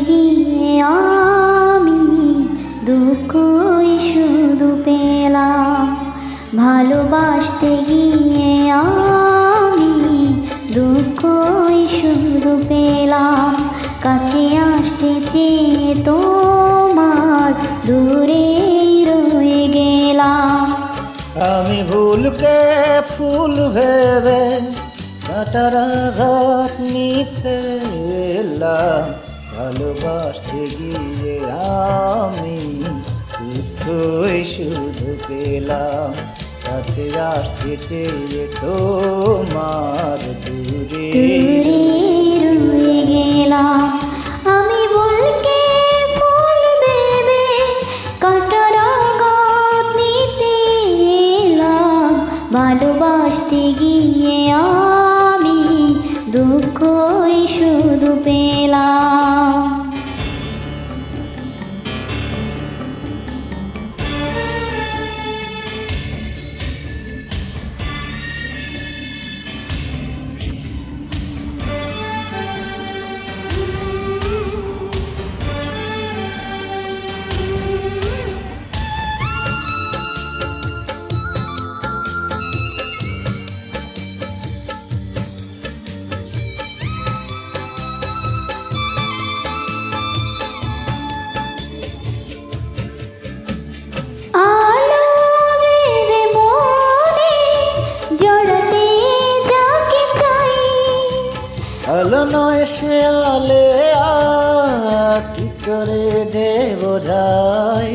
গিয়ে আমি দুঃখই শুধু পেলাম, ভালোবাসতে গিয়ে আমি দুঃখই শুধু পেলাম। কাছে আসতে চেয়ে তোমার দূরে রয়ে গেলাম। আমি ভুলকে ফুল ভেবে কাটার আঘাত নিতে এলাম, ভালোবাসতে গিয়ে আমি দুঃখই শুধু পেলাম। কাছে আসতে চেয়ে তোমার দূরে রয়ে গেলাম। আমি ভুলকে ফুল ভেবে কাটার আঘাত নিতে এলাম, ভালোবাসতে গিয়ে আমি দুঃখই শুধু পেলাম। আলো নয় সে আলে কি করে দে বোঝাই,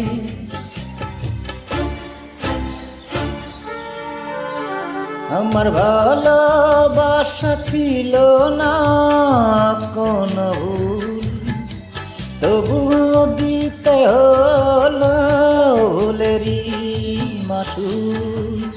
আমার ভালোবাসা ছিল না কোনো ভুল, তবুও দিতে হলো ভুলেরই মাসুল।